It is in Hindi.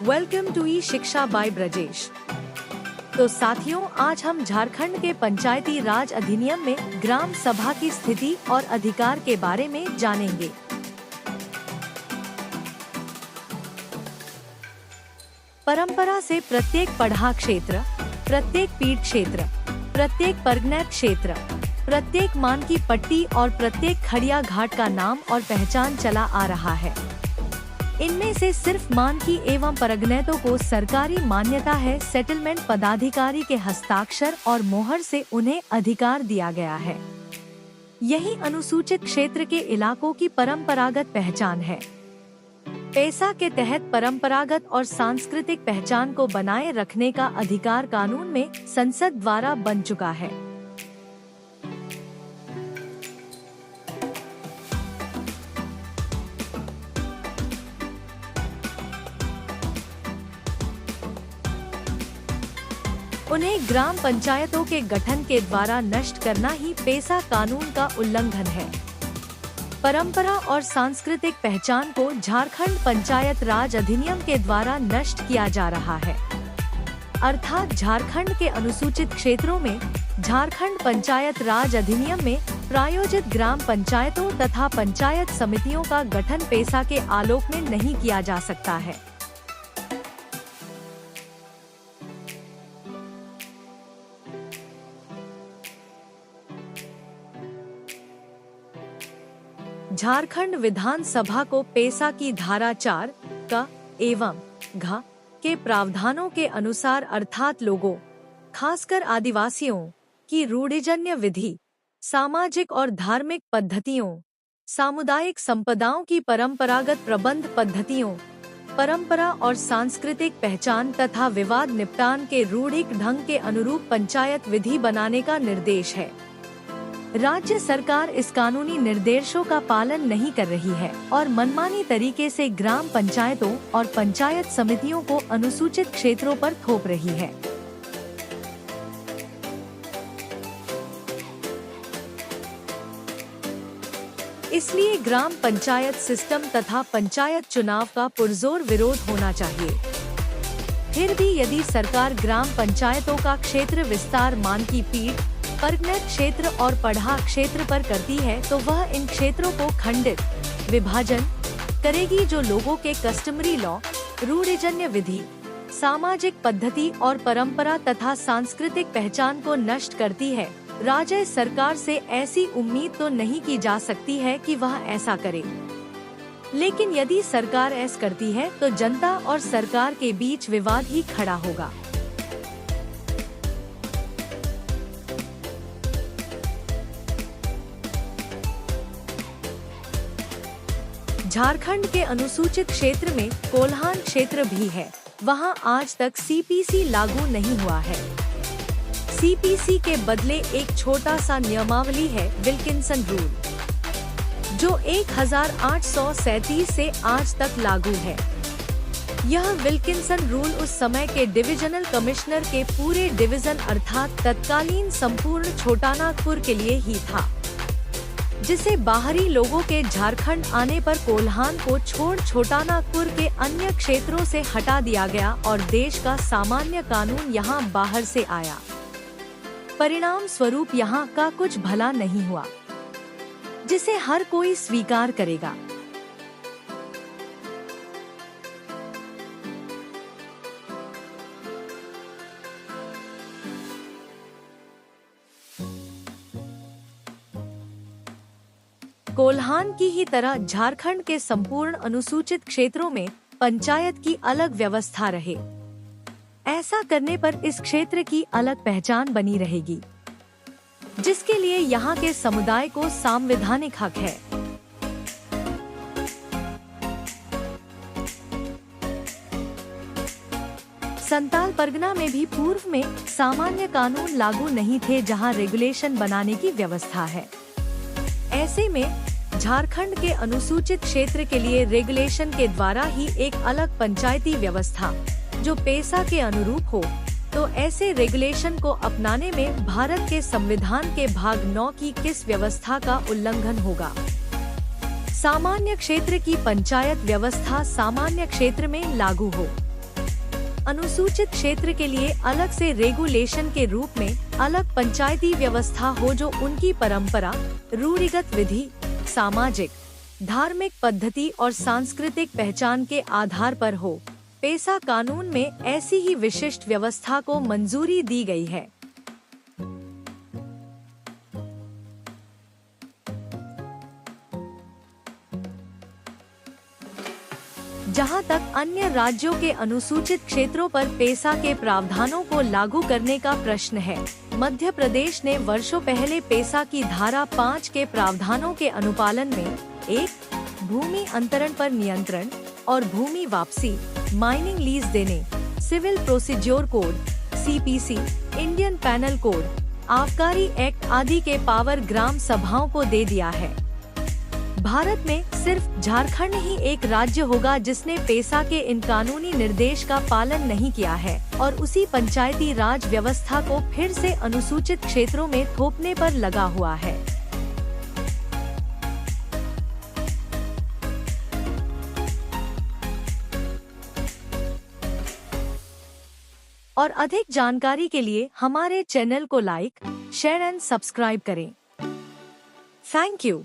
वेलकम टू ई शिक्षा बाय ब्रजेश। तो साथियों, आज हम झारखंड के पंचायती राज अधिनियम में ग्राम सभा की स्थिति और अधिकार के बारे में जानेंगे। परंपरा से प्रत्येक पढ़ा क्षेत्र, प्रत्येक पीठ क्षेत्र, प्रत्येक परगना क्षेत्र, प्रत्येक मान की पट्टी और प्रत्येक खड़िया घाट का नाम और पहचान चला आ रहा है। इनमें से सिर्फ मान की एवं परगनेतों को सरकारी मान्यता है। सेटलमेंट पदाधिकारी के हस्ताक्षर और मोहर से उन्हें अधिकार दिया गया है। यही अनुसूचित क्षेत्र के इलाकों की परंपरागत पहचान है। पेसा के तहत परंपरागत और सांस्कृतिक पहचान को बनाए रखने का अधिकार कानून में संसद द्वारा बन चुका है। उन्हें ग्राम पंचायतों के गठन के द्वारा नष्ट करना ही पेसा कानून का उल्लंघन है। परंपरा और सांस्कृतिक पहचान को झारखंड पंचायत राज अधिनियम के द्वारा नष्ट किया जा रहा है। अर्थात झारखंड के अनुसूचित क्षेत्रों में झारखंड पंचायत राज अधिनियम में प्रायोजित ग्राम पंचायतों तथा पंचायत समितियों का गठन पेसा के आलोक में नहीं किया जा सकता है। झारखंड विधानसभा को पेसा की धारा 4 क एवं घ के प्रावधानों के अनुसार अर्थात लोगों, खासकर आदिवासियों की रूढ़िजन्य विधि, सामाजिक और धार्मिक पद्धतियों, सामुदायिक संपदाओं की परंपरागत प्रबंध पद्धतियों, परंपरा और सांस्कृतिक पहचान तथा विवाद निपटान के रूढ़िक ढंग के अनुरूप पंचायत विधि बनाने का निर्देश है। राज्य सरकार इस कानूनी निर्देशों का पालन नहीं कर रही है और मनमानी तरीके से ग्राम पंचायतों और पंचायत समितियों को अनुसूचित क्षेत्रों पर थोप रही है। इसलिए ग्राम पंचायत सिस्टम तथा पंचायत चुनाव का पुरजोर विरोध होना चाहिए। फिर भी यदि सरकार ग्राम पंचायतों का क्षेत्र विस्तार मान की पीठ, परगना क्षेत्र और पढ़ा क्षेत्र पर करती है तो वह इन क्षेत्रों को खंडित, विभाजन करेगी, जो लोगों के कस्टमरी लॉ, रूढ़िजन्य विधि, सामाजिक पद्धति और परंपरा तथा सांस्कृतिक पहचान को नष्ट करती है। राज्य सरकार से ऐसी उम्मीद तो नहीं की जा सकती है कि वह ऐसा करे, लेकिन यदि सरकार ऐसा करती है तो जनता और सरकार के बीच विवाद ही खड़ा होगा। झारखंड के अनुसूचित क्षेत्र में कोल्हान क्षेत्र भी है। वहां आज तक सीपीसी लागू नहीं हुआ है। सीपीसी के बदले एक छोटा सा नियमावली है, विल्किंसन रूल, जो 1837 से आज तक लागू है। यह विल्किंसन रूल उस समय के डिविजनल कमिश्नर के पूरे डिवीजन अर्थात तत्कालीन संपूर्ण छोटानागपुर के लिए ही था, जिसे बाहरी लोगों के झारखंड आने पर कोल्हान को छोड़ छोटानागपुर के अन्य क्षेत्रों से हटा दिया गया और देश का सामान्य कानून यहाँ बाहर से आया। परिणाम स्वरूप यहाँ का कुछ भला नहीं हुआ, जिसे हर कोई स्वीकार करेगा। कोल्हान की ही तरह झारखंड के संपूर्ण अनुसूचित क्षेत्रों में पंचायत की अलग व्यवस्था रहे। ऐसा करने पर इस क्षेत्र की अलग पहचान बनी रहेगी, जिसके लिए यहाँ के समुदाय को संवैधानिक हक है। संताल परगना में भी पूर्व में सामान्य कानून लागू नहीं थे, जहाँ रेगुलेशन बनाने की व्यवस्था है। ऐसे में झारखंड के अनुसूचित क्षेत्र के लिए रेगुलेशन के द्वारा ही एक अलग पंचायती व्यवस्था जो पेसा के अनुरूप हो, तो ऐसे रेगुलेशन को अपनाने में भारत के संविधान के भाग 9 की किस व्यवस्था का उल्लंघन होगा। सामान्य क्षेत्र की पंचायत व्यवस्था सामान्य क्षेत्र में लागू हो। अनुसूचित क्षेत्र के लिए अलग से रेगुलेशन के रूप में अलग पंचायती व्यवस्था हो जो उनकी परंपरा, रूढ़िगत विधि, सामाजिक, धार्मिक पद्धति और सांस्कृतिक पहचान के आधार पर हो। पेसा कानून में ऐसी ही विशिष्ट व्यवस्था को मंजूरी दी गई है। जहां तक अन्य राज्यों के अनुसूचित क्षेत्रों पर पेसा के प्रावधानों को लागू करने का प्रश्न है, मध्य प्रदेश ने वर्षों पहले पेसा की धारा 5 के प्रावधानों के अनुपालन में 1. भूमि अंतरण पर नियंत्रण और भूमि वापसी, माइनिंग लीज देने, civil procedure code, CPC, Indian penal code, आबकारी एक्ट आदि के पावर ग्राम सभाओं को दे दिया है। भारत में सिर्फ झारखंड ही एक राज्य होगा जिसने पेसा के इन कानूनी निर्देश का पालन नहीं किया है और उसी पंचायती राज व्यवस्था को फिर से अनुसूचित क्षेत्रों में थोपने पर लगा हुआ है। और अधिक जानकारी के लिए हमारे चैनल को लाइक, शेयर एंड सब्सक्राइब करें। Thank you.